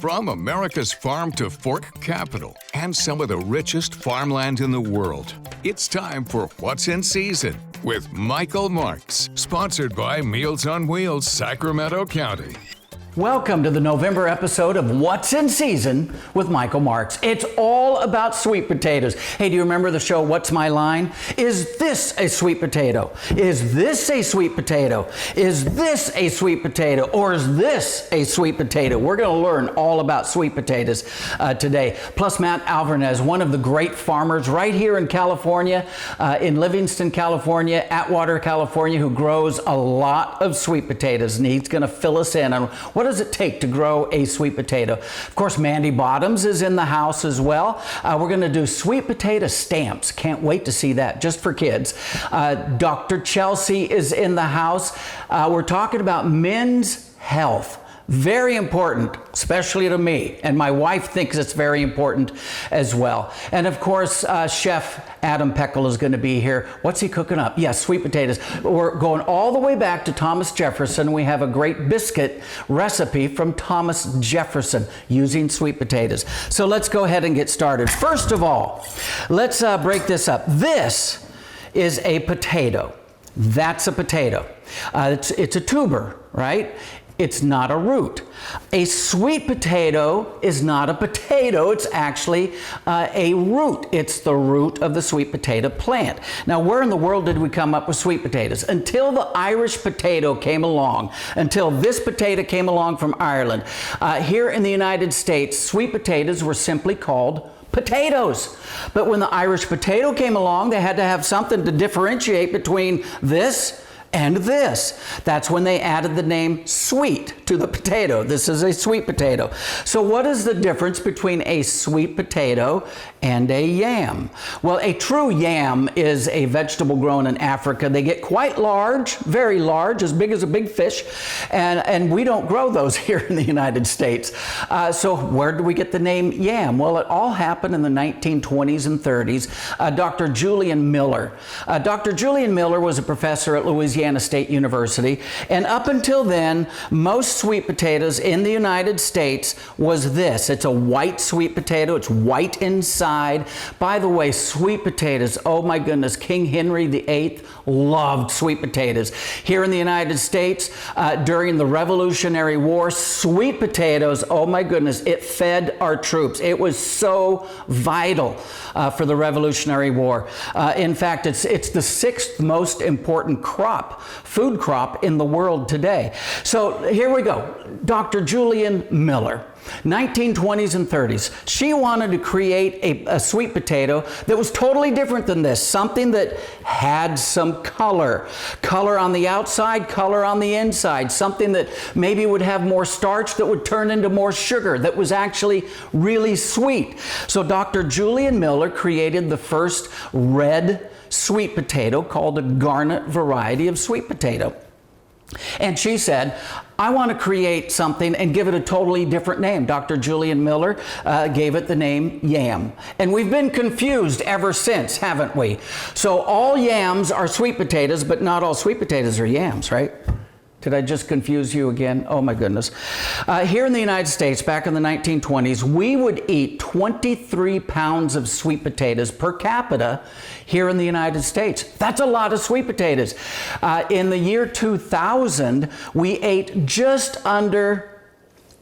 From America's farm to fork capital and some of the richest farmland in the world, it's time for What's in Season with Michael Marks, sponsored by Meals on Wheels, Sacramento County. Welcome to the November episode of What's in Season with Michael Marks. It's all about sweet potatoes. Hey, do you remember the show What's My Line? Is this a sweet potato? Is this a sweet potato? Is this a sweet potato? Or is this a sweet potato? We're going to learn all about sweet potatoes today. Plus Matt Alvarez, one of the great farmers right here in California, in Livingston, California, Atwater, California, who grows a lot of sweet potatoes. And he's going to fill us in on what does it take to grow a sweet potato. Of course, Mandy Bottoms is in the house as well. We're going to do sweet potato stamps. Can't wait to see that, just for kids. Dr. Chelsea is in the house. We're talking about men's health. Very important, especially to me, and my wife thinks it's very important as well. And of course, Chef Adam Peckel is going to be here. What's he cooking up? Yes, sweet potatoes. We're going all the way back to Thomas Jefferson. We have a great biscuit recipe from Thomas Jefferson using sweet potatoes. So let's go ahead and get started. First of all, let's break this up. This is a potato. That's a potato. It's a tuber, right? It's not a root. A sweet potato is not a potato. It's actually a root. It's the root of the sweet potato plant. Now, where in the world did we come up with sweet potatoes? Until the Irish potato came along, until this potato came along from Ireland. Here in the United States, sweet potatoes were simply called potatoes. But when the Irish potato came along, they had to have something to differentiate between this and this. That's when they added the name sweet to the potato. This is a sweet potato. So what is the difference between a sweet potato and a yam? Well, a true yam is a vegetable grown in Africa. They get quite large, very large, as big as a big fish, and we don't grow those here in the United States. So where do we get the name yam? Well, it all happened in the 1920s and 30s. Dr. Julian Miller. Dr. Julian Miller was a professor at Louisiana State University, and up until then, most sweet potatoes in the United States was this. It's a white sweet potato. It's white inside. By the way, sweet potatoes, oh my goodness, King Henry VIII loved sweet potatoes. Here in the United States, during the Revolutionary War, sweet potatoes, oh my goodness, it fed our troops. It was so vital for the Revolutionary War. In fact, it's the sixth most important food crop in the world today. So here we go. Dr. Julian Miller, 1920s and 30s. She wanted to create a sweet potato that was totally different than this. Something that had some color. Color on the outside, color on the inside. Something that maybe would have more starch, that would turn into more sugar, that was actually really sweet. So Dr. Julian Miller created the first red sweet potato called a garnet variety of sweet potato. And she said, I want to create something and give it a totally different name. Dr. Julian Miller gave it the name yam. And we've been confused ever since, haven't we? So all yams are sweet potatoes, but not all sweet potatoes are yams, right? Did I just confuse you again? Oh my goodness. Here in the United States, back in the 1920s, we would eat 23 pounds of sweet potatoes per capita here in the United States. That's a lot of sweet potatoes. In the year 2000, we ate just under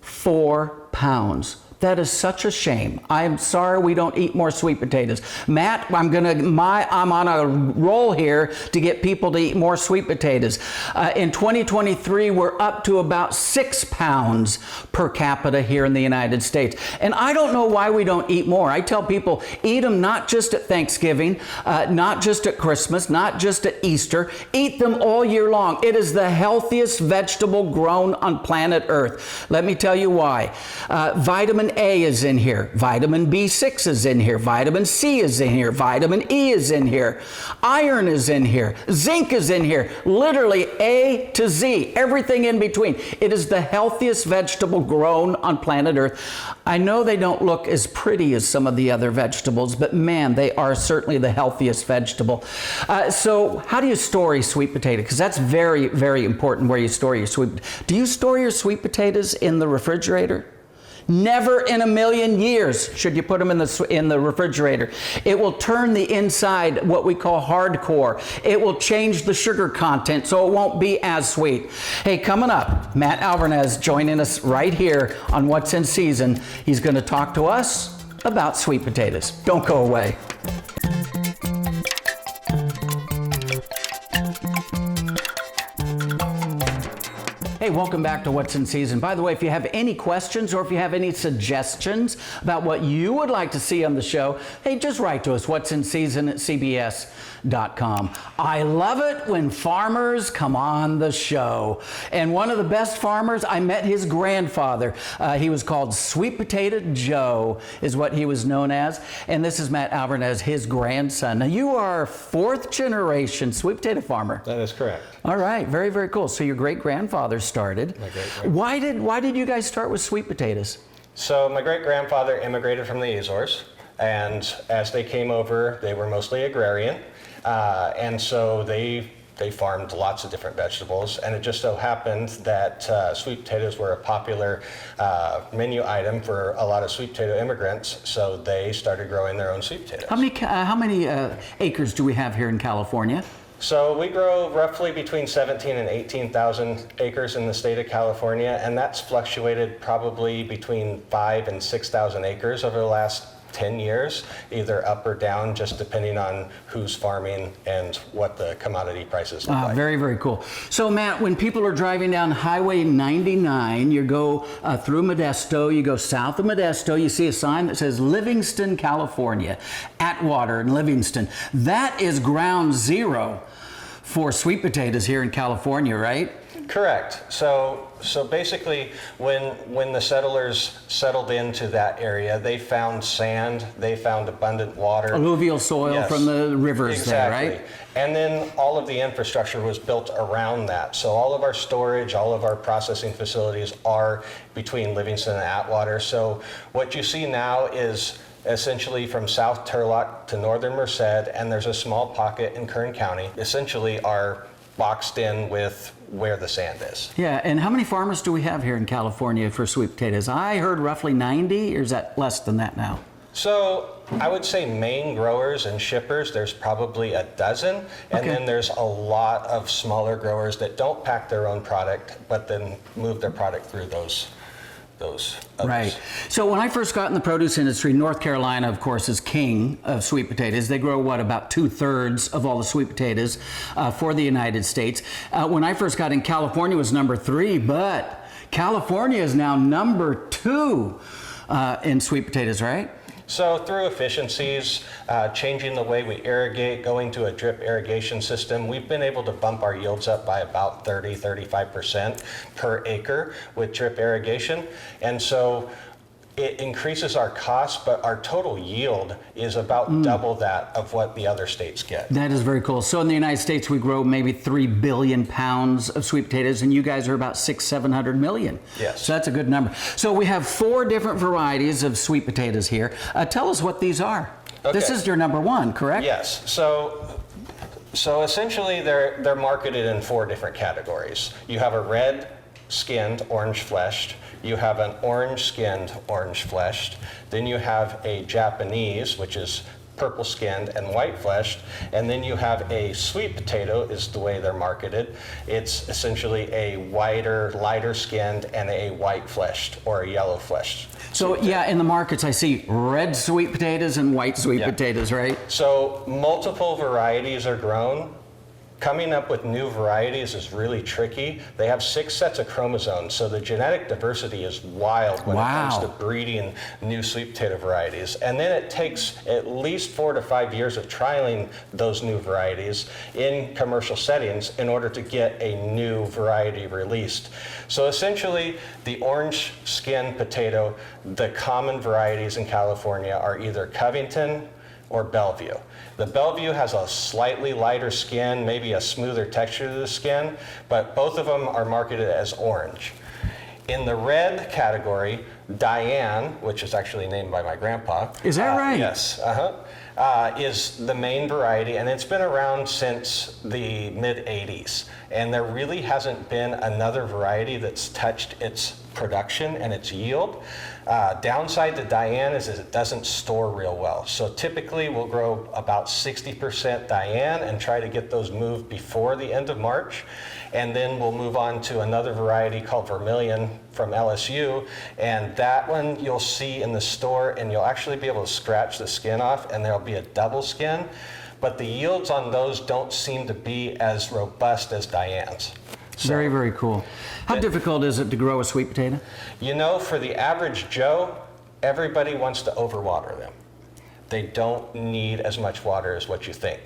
4 pounds. That is such a shame. I'm sorry we don't eat more sweet potatoes. Matt, I'm on a roll here to get people to eat more sweet potatoes. In 2023, we're up to about 6 pounds per capita here in the United States. And I don't know why we don't eat more. I tell people, eat them not just at Thanksgiving, not just at Christmas, not just at Easter. Eat them all year long. It is the healthiest vegetable grown on planet Earth. Let me tell you why. Vitamin A is in here. Vitamin B6 is in here. Vitamin C is in here. Vitamin E is in here. Iron is in here. Zinc is in here. Literally A to Z. Everything in between. It is the healthiest vegetable grown on planet Earth. I know they don't look as pretty as some of the other vegetables, but man, they are certainly the healthiest vegetable. So how do you store a sweet potato? Because that's very, very important where you store your sweet. Do you store your sweet potatoes in the refrigerator? Never in a million years should you put them in the refrigerator. It will turn the inside what we call hardcore. It will change the sugar content so it won't be as sweet. Hey, coming up, Matt Alvarez joining us right here on What's in Season. He's going to talk to us about sweet potatoes. Don't go away. Hey, welcome back to What's in Season. By the way, if you have any questions or if you have any suggestions about what you would like to see on the show, hey, just write to us, what'sinseason@cbs.com. I love it when farmers come on the show. And one of the best farmers, I met his grandfather. He was called Sweet Potato Joe, is what he was known as. And this is Matt Alvarez, his grandson. Now, you are fourth generation sweet potato farmer. That is correct. All right, very, very cool. So your great-grandfather started. My great-grandfather. Why did you guys start with sweet potatoes? So my great-grandfather immigrated from the Azores, and as they came over, they were mostly agrarian, and so they farmed lots of different vegetables, and it just so happened that sweet potatoes were a popular menu item for a lot of sweet potato immigrants, so they started growing their own sweet potatoes. How many acres do we have here in California? So we grow roughly between 17 and 18,000 acres in the state of California, and that's fluctuated probably between 5 and 6,000 acres over the last 10 years, either up or down, just depending on who's farming and what the commodity prices look like. Very, very cool. So Matt, when people are driving down Highway 99, you go through Modesto, you go south of Modesto, you see a sign that says Livingston, California, Atwater in Livingston. That is ground zero for sweet potatoes here in California, right? Correct. So basically, when the settlers settled into that area, they found sand, they found abundant water. Alluvial soil from the rivers there, right? And then all of the infrastructure was built around that. So all of our storage, all of our processing facilities are between Livingston and Atwater. So what you see now is essentially from South Turlock to northern Merced, and there's a small pocket in Kern County, essentially are boxed in with where the sand is. Yeah, and how many farmers do we have here in California for sweet potatoes? I heard roughly 90, or is that less than that now? So I would say main growers and shippers, there's probably a dozen, and then there's a lot of smaller growers that don't pack their own product, but then move their product through those others. Right. So when I first got in the produce industry, North Carolina, of course, is king of sweet potatoes. They grow, about 2/3 of all the sweet potatoes for the United States. When I first got in, California was number 3, but California is now number 2 in sweet potatoes, right? So through efficiencies, changing the way we irrigate, going to a drip irrigation system, we've been able to bump our yields up by about 35% per acre with drip irrigation. And so it increases our cost, but our total yield is about double that of what the other states get. That is very cool. So in the United States, we grow maybe 3 billion pounds of sweet potatoes, and you guys are about 600-700 million. Yes. So that's a good number. So we have 4 different varieties of sweet potatoes here. Tell us what these are. Okay. This is your number 1, correct? Yes. So essentially, they're marketed in 4 different categories. You have a red-skinned, orange-fleshed. You have an orange-skinned, orange-fleshed. Then you have a Japanese, which is purple-skinned and white-fleshed. And then you have a sweet potato, is the way they're marketed. It's essentially a whiter, lighter-skinned, and a white-fleshed or a yellow-fleshed. So yeah, in the markets I see red sweet potatoes and white sweet potatoes, right? So multiple varieties are grown. Coming up with new varieties is really tricky. They have 6 sets of chromosomes, so the genetic diversity is wild when it comes to breeding new sweet potato varieties. And then it takes at least 4 to 5 years of trialing those new varieties in commercial settings in order to get a new variety released. So essentially, the orange skin potato, the common varieties in California are either Covington or Bellevue. The Bellevue has a slightly lighter skin, maybe a smoother texture to the skin, but both of them are marketed as orange. In the red category, Diane, which is actually named by my grandpa. Is that right? Yes, is the main variety, and it's been around since the mid-'80s. And there really hasn't been another variety that's touched its production and its yield. Downside to Diane is it doesn't store real well. So typically we'll grow about 60% Diane and try to get those moved before the end of March. And then we'll move on to another variety called Vermilion from LSU. And that one you'll see in the store, and you'll actually be able to scratch the skin off, and there'll be a double skin. But the yields on those don't seem to be as robust as Diane's. So, very, very cool. How difficult is it to grow a sweet potato? You know, for the average Joe, everybody wants to overwater them. They don't need as much water as what you think.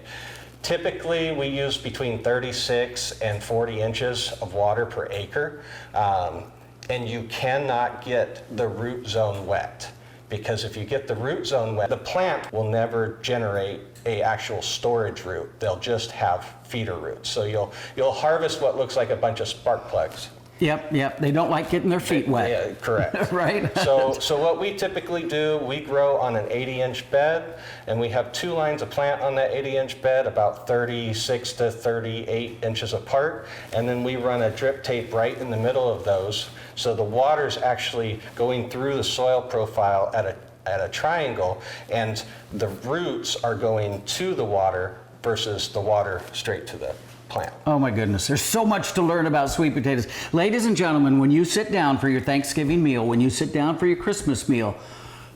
Typically, we use between 36 and 40 inches of water per acre, and you cannot get the root zone wet. Because if you get the root zone wet, the plant will never generate a actual storage root. They'll just have feeder roots. So you'll harvest what looks like a bunch of spark plugs. Yep. They don't like getting their feet wet. Yeah, correct. Right? So what we typically do, we grow on an 80-inch bed, and we have 2 lines of plant on that 80-inch bed, about 36 to 38 inches apart, and then we run a drip tape right in the middle of those, so the water's actually going through the soil profile at a triangle, and the roots are going to the water versus the water straight to the plant. Oh my goodness, there's so much to learn about sweet potatoes. Ladies and gentlemen, when you sit down for your Thanksgiving meal, when you sit down for your Christmas meal,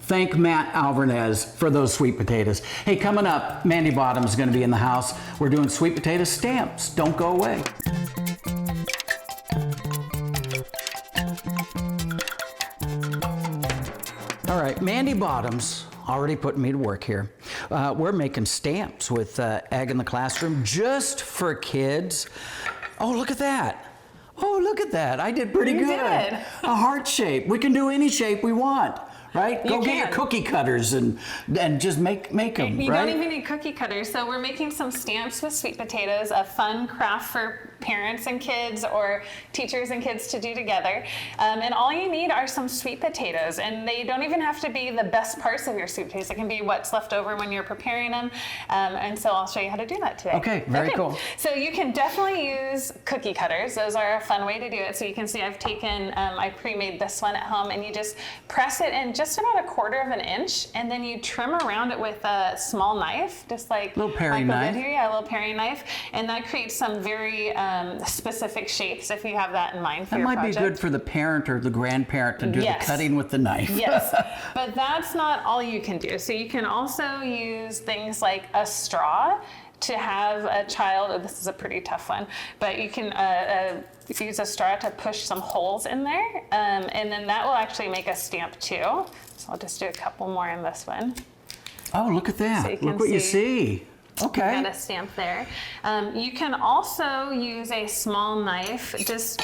thank Matt Alvarez for those sweet potatoes. Hey, coming up, Mandy Bottom's is going to be in the house. We're doing sweet potato stamps. Don't go away. All right, Mandy Bottom's already putting me to work here. We're making stamps with Egg in the Classroom just for kids. Oh, look at that. Oh, look at that. I did pretty good. Did. A heart shape. We can do any shape we want, right? Go get your cookie cutters and just make them, right? You don't even need cookie cutters. So we're making some stamps with sweet potatoes, a fun craft for parents and kids or teachers and kids to do together. And all you need are some sweet potatoes, and they don't even have to be the best parts of your sweet potatoes. It can be what's left over when you're preparing them. And so I'll show you how to do that today. Okay, very cool. So you can definitely use cookie cutters. Those are a fun way to do it. So you can see I've taken, I pre-made this one at home, and you just press it in just about 1/4 of an inch, and then you trim around it with a small knife, just like little paring Michael knife. did here. Yeah, a little paring knife, and that creates some very specific shapes if you have that in mind for your project. That might be good for the parent or the grandparent to do the cutting with the knife. Yes, but that's not all you can do. So you can also use things like a straw to have a child. This is a pretty tough one, but you can use a straw to push some holes in there, and then that will actually make a stamp too. So I'll just do a couple more in this one. Oh, look at that. So look what you see. Okay. Got a stamp there. You can also use a small knife just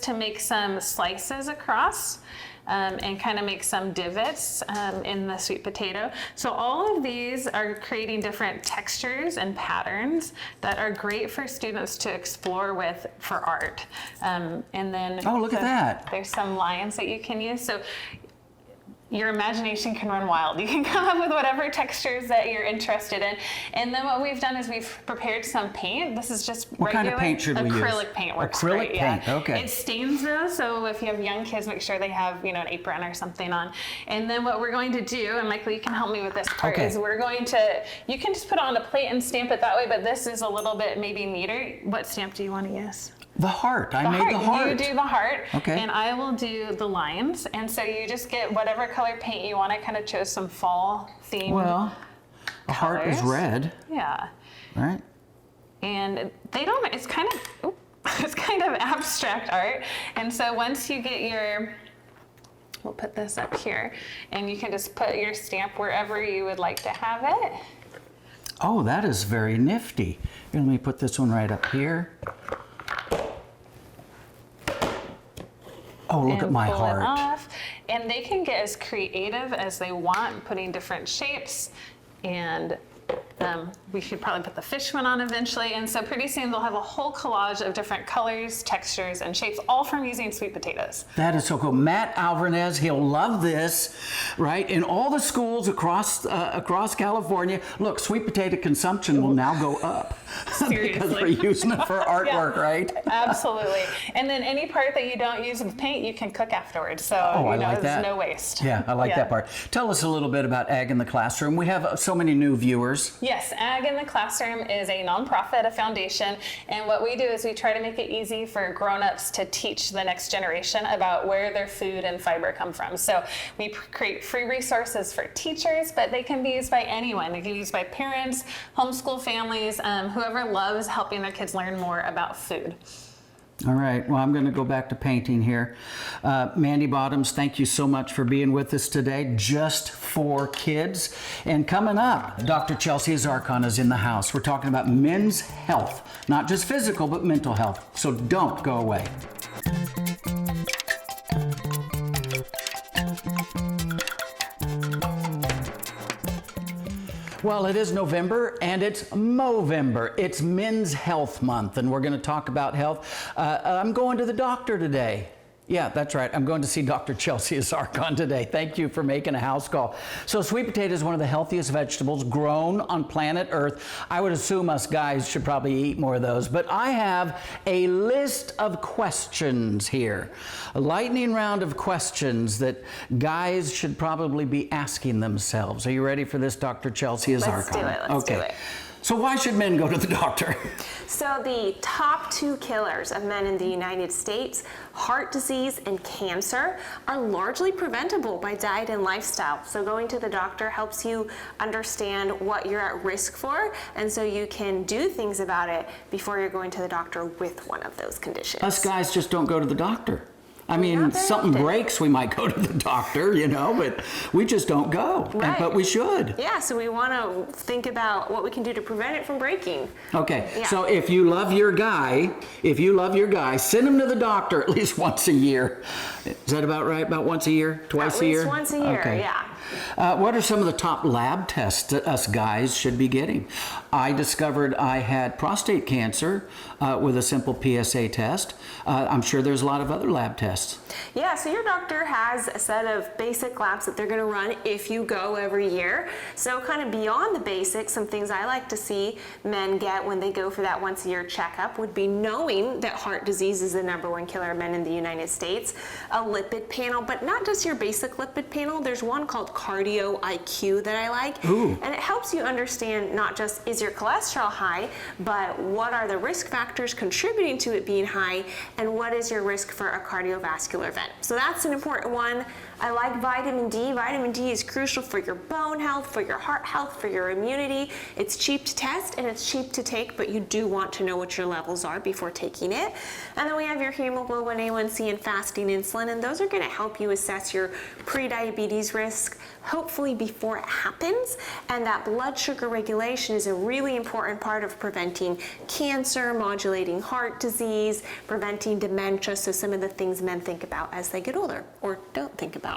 to make some slices across. And kind of make some divots in the sweet potato. So all of these are creating different textures and patterns that are great for students to explore with for art. And then look at that. There's some lines that you can use. So your imagination can run wild. You can come up with whatever textures that you're interested in. And then what we've done is we've prepared some paint. This is just what kind of paint should we use? Acrylic paint works great. Acrylic paint, yeah. Okay. It stains though, so if you have young kids, make sure they have an apron or something on. And then what we're going to do, and Michael, you can help me with this part, is we're going to, you can just put it on a plate and stamp it that way, but this is a little bit maybe neater. What stamp do you want to use? The heart. I made the heart. You do the heart, okay. And I will do the lines. And so you just get whatever color paint you want. I kind of chose some fall themed. Well, the heart is red. Yeah. Right. And they don't. It's kind of. It's kind of abstract art. And so once you get your. We'll put this up here, and you can just put your stamp wherever you would like to have it. Oh, that is very nifty. Here, let me put this one right up here. Oh, look at my heart. It off. And they can get as creative as they want, putting different shapes and We should probably put the fish one on eventually. And so pretty soon they'll have a whole collage of different colors, textures, and shapes, all from using sweet potatoes. That is so cool. Matt Alvarez, he'll love this, right? In all the schools across California, look, sweet potato consumption will now go up. Seriously. Because we're using it for artwork, Yeah, right? Absolutely. And then any part that you don't use with paint, you can cook afterwards. So I like there's that. no waste. Yeah, I like that part. Tell us a little bit about Ag in the Classroom. We have so many new viewers. Yes, Ag in the Classroom is a nonprofit, a foundation, and what we do is we try to make it easy for grown-ups to teach the next generation about where their food and fiber come from. So we create free resources for teachers, but they can be used by anyone. They can be used by parents, homeschool families, whoever loves helping their kids learn more about food. All right, well, I'm going to go back to painting here. Mandy Bottoms, thank you so much for being with us today, just for kids. And coming up, Dr. Chelsea Zarkon is in the house. We're talking about men's health, not just physical, but mental health. So don't go away. Well, it is November and it's Movember. It's Men's Health Month and we're going to talk about health. I'm going to the doctor today. Yeah, that's right. I'm going to see Dr. Chelsea Zarkon today. Thank you for making a house call. So sweet potato is one of the healthiest vegetables grown on planet Earth. I would assume us guys should probably eat more of those, but I have a list of questions here. A lightning round of questions that guys should probably be asking themselves. Are you ready for this, Dr. Chelsea Zarkon? Let's do it. Let's do it. So why should men go to the doctor? So the top 2 killers of men in the United States, heart disease and cancer, are largely preventable by diet and lifestyle. So going to the doctor helps you understand what you're at risk for, and so you can do things about it before you're going to the doctor with one of those conditions. Us guys just don't go to the doctor. I mean, something breaks, we might go to the doctor, you know, but we just don't go. Right. But we should. Yeah, so we want to think about what we can do to prevent it from breaking. Okay, Yeah. so if you love your guy, send him to the doctor at least once a year. Is that about right? About once a year? Twice a year? At least once a year, okay. yeah. What are some of the top lab tests that us guys should be getting? I discovered I had prostate cancer with a simple PSA test. I'm sure there's a lot of other lab tests. Yeah, so your doctor has a set of basic labs that they're going to run if you go every year. So kind of beyond the basics, some things I like to see men get when they go for that once a year checkup would be knowing that heart disease is the #1 killer of men in the United States, a lipid panel, but not just your basic lipid panel. There's one called Cardio IQ that I like. Ooh. And it helps you understand not just is your cholesterol high, but what are the risk factors contributing to it being high, and what is your risk for a cardiovascular event. So that's an important one. I like vitamin D. Vitamin D is crucial for your bone health, for your heart health, for your immunity. It's cheap to test and it's cheap to take, but you do want to know what your levels are before taking it. And then we have your hemoglobin A1C and fasting insulin, and those are going to help you assess your pre-diabetes risk, hopefully before it happens. And that blood sugar regulation is a really important part of preventing cancer, modulating heart disease, preventing dementia, so some of the things men think about as they get older, or don't think about.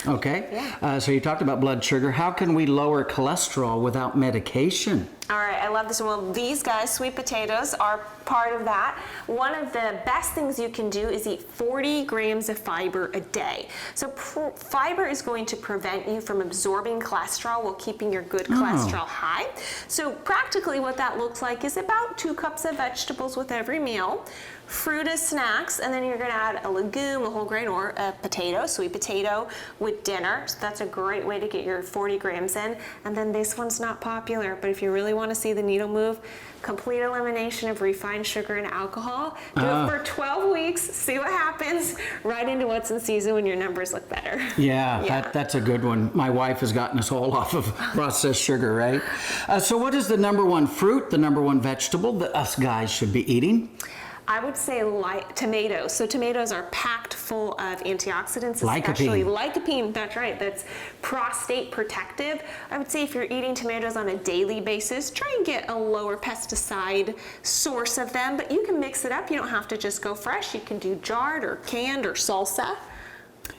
Okay. Yeah. So you talked about blood sugar. How can we lower cholesterol without medication? All right, I love this one. Well, these guys, sweet potatoes, are part of that. One of the best things you can do is eat 40 grams of fiber a day. So fiber is going to prevent you from absorbing cholesterol while keeping your good cholesterol high. So practically what that looks like is about 2 cups of vegetables with every meal, fruit as snacks, and then you're going to add a legume, a whole grain, or a potato, sweet potato, with dinner. So that's a great way to get your 40 grams in. And then this one's not popular, but if you really want to see the needle move, complete elimination of refined sugar and alcohol. Do it for 12 weeks, see what happens, right into what's in season when your numbers look better. Yeah. That's a good one. My wife has gotten us all off of processed sugar, right? So what is the #1 fruit, the #1 vegetable that us guys should be eating? I would say tomatoes. So tomatoes are packed full of antioxidants, especially lycopene. That's right. That's prostate protective. I would say if you're eating tomatoes on a daily basis, try and get a lower pesticide source of them, but you can mix it up. You don't have to just go fresh. You can do jarred or canned or salsa.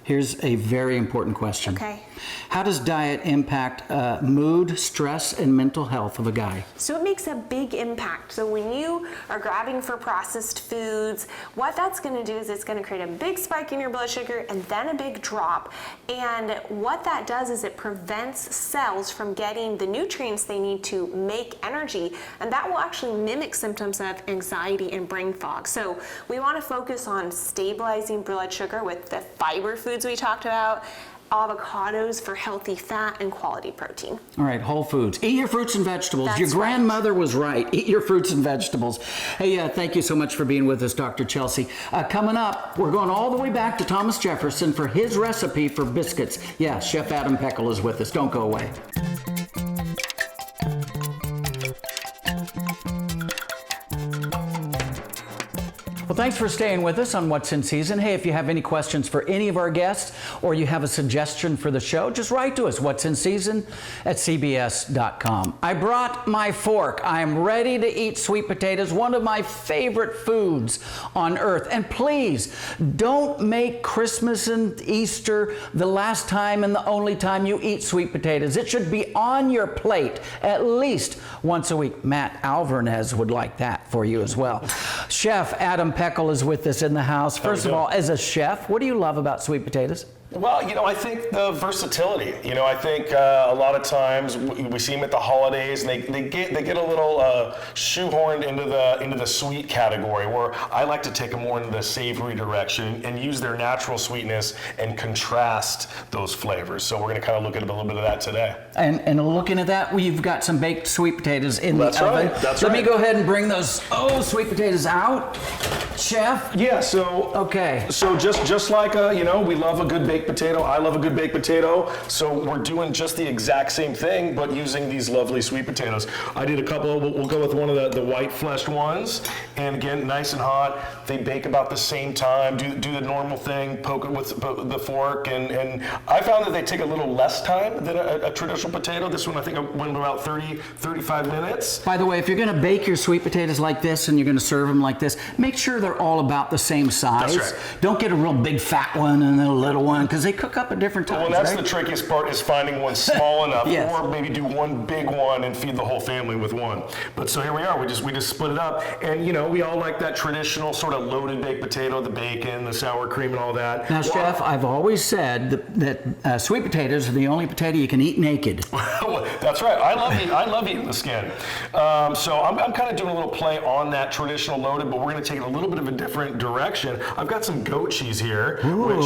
Here's a very important question. Okay. How does diet impact mood, stress, and mental health of a guy? So it makes a big impact. So when you are grabbing for processed foods, what that's going to do is it's going to create a big spike in your blood sugar and then a big drop. And what that does is it prevents cells from getting the nutrients they need to make energy, and that will actually mimic symptoms of anxiety and brain fog. So we want to focus on stabilizing blood sugar with the fiber foods we talked about, avocados for healthy fat and quality protein. All right, whole foods. Eat your fruits and vegetables. That's your grandmother right. was right. Eat your fruits and vegetables. Hey, thank you so much for being with us, Dr. Chelsea. Coming up, we're going all the way back to Thomas Jefferson for his recipe for biscuits. Yeah, Chef Adam Peckel is with us. Don't go away. Well, thanks for staying with us on What's in Season. Hey, if you have any questions for any of our guests or you have a suggestion for the show, just write to us, what'sinseason@cbs.com. I brought my fork. I am ready to eat sweet potatoes, one of my favorite foods on earth. And please, don't make Christmas and Easter the last time and the only time you eat sweet potatoes. It should be on your plate at least once a week. Matt Alvarez would like that for you as well. Chef Adam Peckel is with us in the house. First of all, as a chef, what do you love about sweet potatoes? Well, I think the versatility. I think a lot of times we see them at the holidays, and they get a little shoehorned into the sweet category. Where I like to take them more into the savory direction and use their natural sweetness and contrast those flavors. So we're going to kind of look at a little bit of that today. And looking at that, we've got some baked sweet potatoes in the oven. That's Let right. me go ahead and bring those sweet potatoes out, Chef. Yeah. So Okay. So just like we love a good baked potato. I love a good baked potato. So we're doing just the exact same thing, but using these lovely sweet potatoes. I did a couple. We'll go with one of the white fleshed ones. And again, nice and hot. They bake about the same time. Do the normal thing. Poke it with the fork. And I found that they take a little less time than a traditional potato. This one I think went about 35 minutes. By the way, if you're going to bake your sweet potatoes like this and you're going to serve them like this, make sure they're all about the same size. That's right. Don't get a real big fat one and then a little one, because they cook up at different times. Well, that's right? the trickiest part, is finding one small enough, Yes. or maybe do one big one and feed the whole family with one. But so here we are. We just split it up, and we all like that traditional sort of loaded baked potato, the bacon, the sour cream, and all that. Now, Chef, I've always said that sweet potatoes are the only potato you can eat naked. That's right. I love eating the skin. So I'm kind of doing a little play on that traditional loaded, but we're going to take it a little bit of a different direction. I've got some goat cheese here, which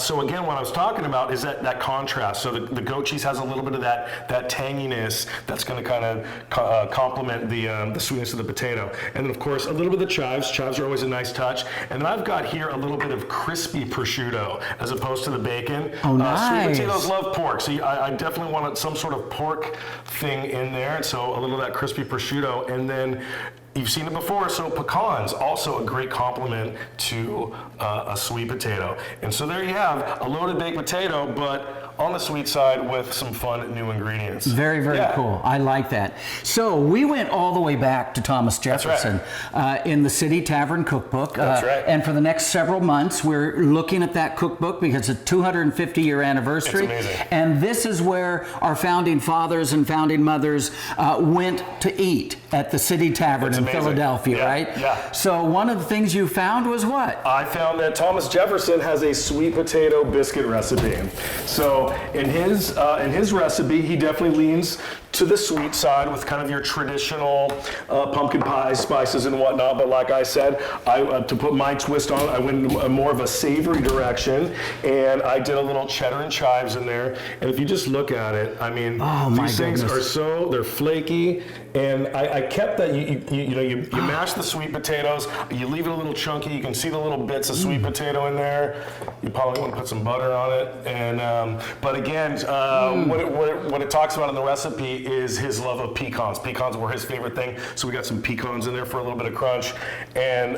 so again, what I was talking about is that contrast. So the goat cheese has a little bit of that tanginess that's going to kind of complement the sweetness of the potato. And then of course a little bit of the chives. Chives are always a nice touch. And then I've got here a little bit of crispy prosciutto as opposed to the bacon. Oh, nice. Sweet potatoes love pork, so I definitely wanted some sort of pork thing in there. And so a little of that crispy prosciutto, and then you've seen it before, so pecans, also a great complement to a sweet potato. And so there you have a loaded baked potato, but on the sweet side with some fun new ingredients. Very, very cool. I like that. So we went all the way back to Thomas Jefferson in the City Tavern Cookbook. That's right. And for the next several months, we're looking at that cookbook because it's a 250-year anniversary. It's amazing. And this is where our founding fathers and founding mothers went to eat, at the City Tavern in Philadelphia, right? Yeah. So one of the things you found was what? I found that Thomas Jefferson has a sweet potato biscuit recipe. So in his recipe, he definitely leans to the sweet side with kind of your traditional pumpkin pie spices and whatnot. But like I said, to put my twist on it, I went in more of a savory direction, and I did a little cheddar and chives in there. And if you just look at it, I mean, these things are they're flaky. And I kept that, you mash the sweet potatoes, you leave it a little chunky, you can see the little bits of sweet potato in there. You probably want to put some butter on it. And but again, what it talks about in the recipe is his love of pecans. Pecans were his favorite thing, so we got some pecans in there for a little bit of crunch. And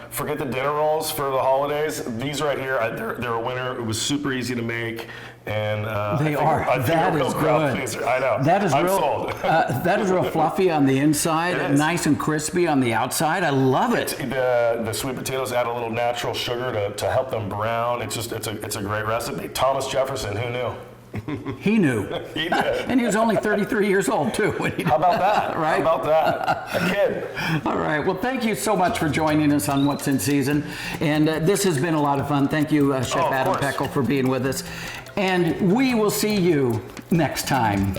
forget the dinner rolls for the holidays. These right here, they're a winner. It was super easy to make. And they are. That is good. I know. That is I'm real. sold. That is real fluffy on the inside, and nice and crispy on the outside. I love it. The sweet potatoes add a little natural sugar to help them brown. It's a great recipe. Thomas Jefferson, who knew? He knew. He did. And he was only 33 years old, too. When he How about that? Right? How about that? A kid. All right. Well, thank you so much for joining us on What's in Season. And this has been a lot of fun. Thank you, Chef Adam course. Peckel, for being with us. And we will see you next time.